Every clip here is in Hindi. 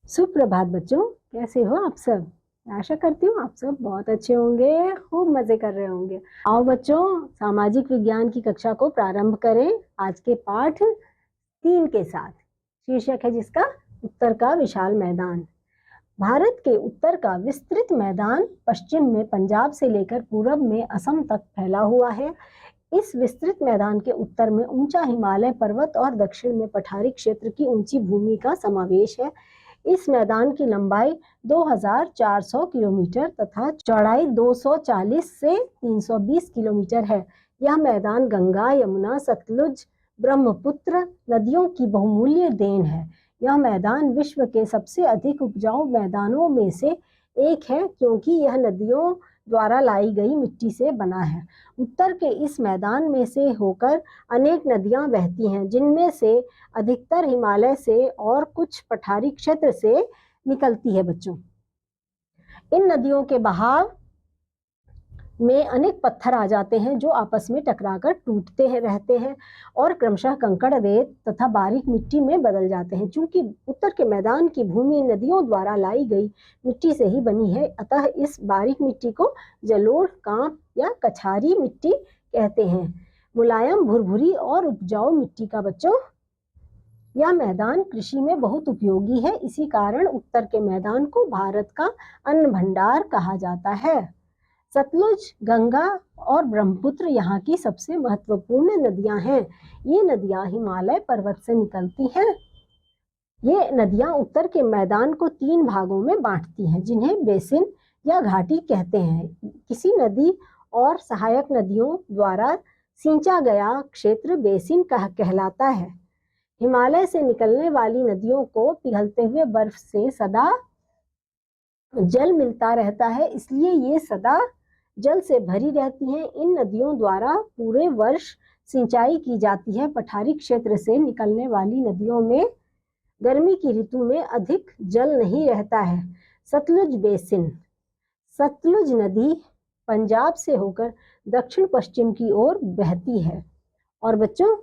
सुप्रभात बच्चों, कैसे हो आप सब। आशा करती हूँ आप सब बहुत अच्छे होंगे, खूब मजे कर रहे होंगे। आओ बच्चों, सामाजिक विज्ञान की कक्षा को प्रारंभ करें आज के पाठ 3 के साथ। शीर्षक है जिसका उत्तर का विशाल मैदान। भारत के उत्तर का विस्तृत मैदान पश्चिम में पंजाब से लेकर पूरब में असम तक फैला हुआ है। इस विस्तृत मैदान के उत्तर में ऊंचा हिमालय पर्वत और दक्षिण में पठारी क्षेत्र की ऊंची भूमि का समावेश है। इस मैदान की लंबाई 2400 किलोमीटर तथा चौड़ाई 240 से 320 किलोमीटर है। यह मैदान गंगा, यमुना, सतलुज, ब्रह्मपुत्र नदियों की बहुमूल्य देन है। यह मैदान विश्व के सबसे अधिक उपजाऊ मैदानों में से एक है, क्योंकि यह नदियों द्वारा लाई गई मिट्टी से बना है। उत्तर के इस मैदान में से होकर अनेक नदियां बहती हैं, जिनमें से अधिकतर हिमालय से और कुछ पठारी क्षेत्र से निकलती है बच्चों। इन नदियों के बहाव में अनेक पत्थर आ जाते हैं जो आपस में टकराकर टूटते रहते हैं और क्रमशः कंकड़, रेत तथा बारीक मिट्टी में बदल जाते हैं। चूंकि उत्तर के मैदान की भूमि नदियों द्वारा लाई गई मिट्टी से ही बनी है, अतः इस बारीक मिट्टी को जलोढ़, कांप या कछारी मिट्टी कहते हैं। मुलायम, भुरभुरी और उपजाऊ मिट्टी का बच्चों यह मैदान कृषि में बहुत उपयोगी है। इसी कारण उत्तर के मैदान को भारत का अन्न भंडार कहा जाता है। सतलुज, गंगा और ब्रह्मपुत्र यहाँ की सबसे महत्वपूर्ण नदियां हैं। ये नदियां हिमालय पर्वत से निकलती हैं। ये नदियां उत्तर के मैदान को 3 भागों में बांटती हैं, जिन्हें बेसिन या घाटी कहते हैं। किसी नदी और सहायक नदियों द्वारा सींचा गया क्षेत्र बेसिन कहलाता है। हिमालय से निकलने वाली नदियों को पिघलते हुए बर्फ से सदा जल मिलता रहता है, इसलिए ये सदा जल से भरी रहती हैं। इन नदियों द्वारा पूरे वर्ष सिंचाई की जाती है। पठारी क्षेत्र से निकलने वाली नदियों में गर्मी की ऋतु में अधिक जल नहीं रहता है। सतलुज बेसिन। सतलुज नदी पंजाब से होकर दक्षिण पश्चिम की ओर बहती है और बच्चों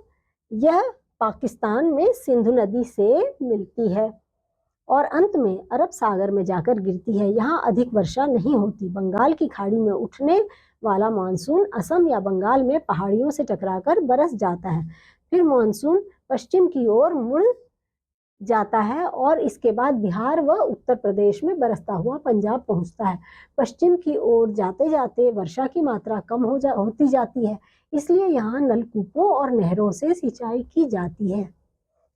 यह पाकिस्तान में सिंधु नदी से मिलती है और अंत में अरब सागर में जाकर गिरती है। यहाँ अधिक वर्षा नहीं होती। बंगाल की खाड़ी में उठने वाला मानसून असम या बंगाल में पहाड़ियों से टकराकर बरस जाता है। फिर मानसून पश्चिम की ओर मुड़ जाता है और इसके बाद बिहार व उत्तर प्रदेश में बरसता हुआ पंजाब पहुंचता है। पश्चिम की ओर जाते जाते वर्षा की मात्रा कम होती जाती है, इसलिए यहाँ नलकूपों और नहरों से सिंचाई की जाती है।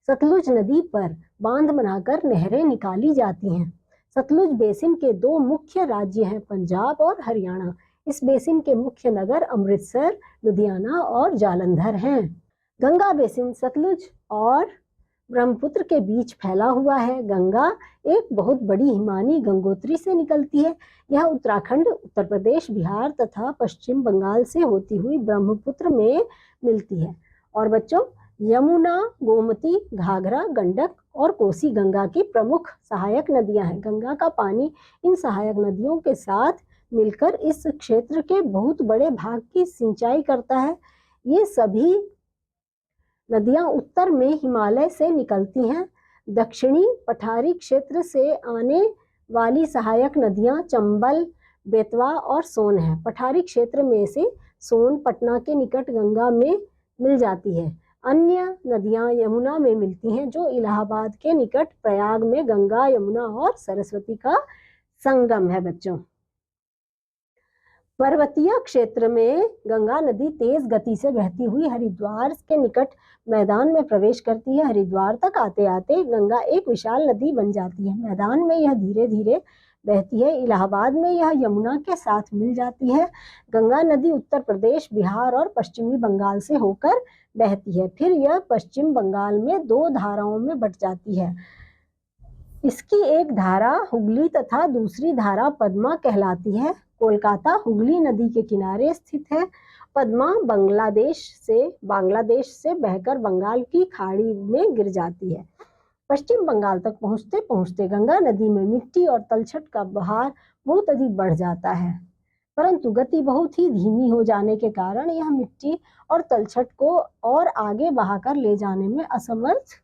सतलुज नदी पर बांध बनाकर नहरें निकाली जाती हैं। सतलुज बेसिन के 2 मुख्य राज्य हैं, पंजाब और हरियाणा। इस बेसिन के मुख्य नगर अमृतसर, लुधियाना और जालंधर हैं। गंगा बेसिन सतलुज और ब्रह्मपुत्र के बीच फैला हुआ है। गंगा एक बहुत बड़ी हिमानी गंगोत्री से निकलती है। यह उत्तराखंड, उत्तर प्रदेश, बिहार तथा पश्चिम बंगाल से होती हुई ब्रह्मपुत्र में मिलती है। और बच्चों यमुना, गोमती, घाघरा, गंडक और कोसी गंगा की प्रमुख सहायक नदियां हैं। गंगा का पानी इन सहायक नदियों के साथ मिलकर इस क्षेत्र के बहुत बड़े भाग की सिंचाई करता है। ये सभी नदियां उत्तर में हिमालय से निकलती हैं। दक्षिणी पठारी क्षेत्र से आने वाली सहायक नदियां चंबल, बेतवा और सोन हैं। पठारी क्षेत्र में से सोन पटना के निकट गंगा में मिल जाती है। अन्य नदियां यमुना में मिलती हैं, जो इलाहाबाद के निकट प्रयाग में गंगा, यमुना और सरस्वती का संगम है बच्चों। पर्वतीय क्षेत्र में गंगा नदी तेज गति से बहती हुई हरिद्वार के निकट मैदान में प्रवेश करती है। हरिद्वार तक आते आते गंगा एक विशाल नदी बन जाती है। मैदान में यह धीरे धीरे बहती है। इलाहाबाद में यह यमुना के साथ मिल जाती है। गंगा नदी उत्तर प्रदेश, बिहार और पश्चिमी बंगाल से होकर बहती है। फिर यह पश्चिम बंगाल में 2 धाराओं में बट जाती है। इसकी एक धारा हुगली तथा दूसरी धारा पद्मा कहलाती है। कोलकाता हुगली नदी के किनारे स्थित है। पद्मा बांग्लादेश से बहकर बंगाल की खाड़ी में गिर जाती है। पश्चिम बंगाल तक पहुंचते पहुंचते गंगा नदी में मिट्टी और तलछट का बहाव बहुत अधिक बढ़ जाता है, परंतु गति बहुत ही धीमी हो जाने के कारण यह मिट्टी और तलछट को और आगे बहाकर ले जाने में असमर्थ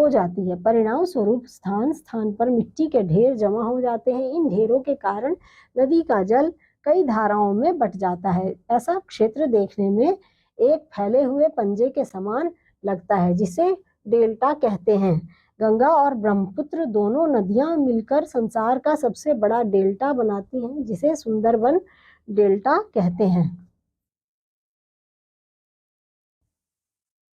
हो जाती है। परिणाम स्वरूप स्थान स्थान पर मिट्टी के ढेर जमा हो जाते हैं। इन ढेरों के कारण नदी का जल कई धाराओं में बट जाता है। ऐसा क्षेत्र देखने में एक फैले हुए पंजे के समान लगता है, जिसे डेल्टा कहते हैं। गंगा और ब्रह्मपुत्र दोनों नदियां मिलकर संसार का सबसे बड़ा डेल्टा बनाती हैं, जिसे सुंदरबन डेल्टा कहते हैं।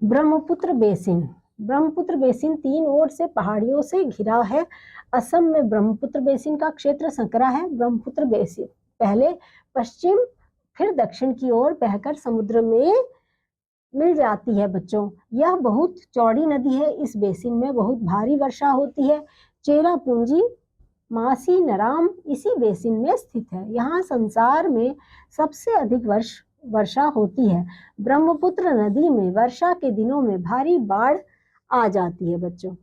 ब्रह्मपुत्र बेसिन। ब्रह्मपुत्र बेसिन 3 ओर से पहाड़ियों से घिरा है। असम में ब्रह्मपुत्र बेसिन का क्षेत्र संकरा है। ब्रह्मपुत्र बेसिन पहले पश्चिम फिर दक्षिण की ओर बहकर समुद्र में मिल जाती है बच्चों। यह बहुत चौड़ी नदी है। इस बेसिन में बहुत भारी वर्षा होती है। चेरापूंजी मासी नराम इसी बेसिन में स्थित है। यहाँ संसार में सबसे अधिक वर्षा होती है। ब्रह्मपुत्र नदी में वर्षा के दिनों में भारी बाढ़ आ जाती है बच्चों।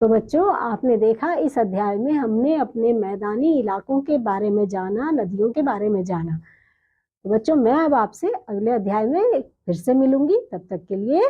तो बच्चों, आपने देखा इस अध्याय में हमने अपने मैदानी इलाकों के बारे में जाना, नदियों के बारे में जाना। तो बच्चों, मैं अब आपसे अगले अध्याय में फिर से मिलूंगी। तब तक के लिए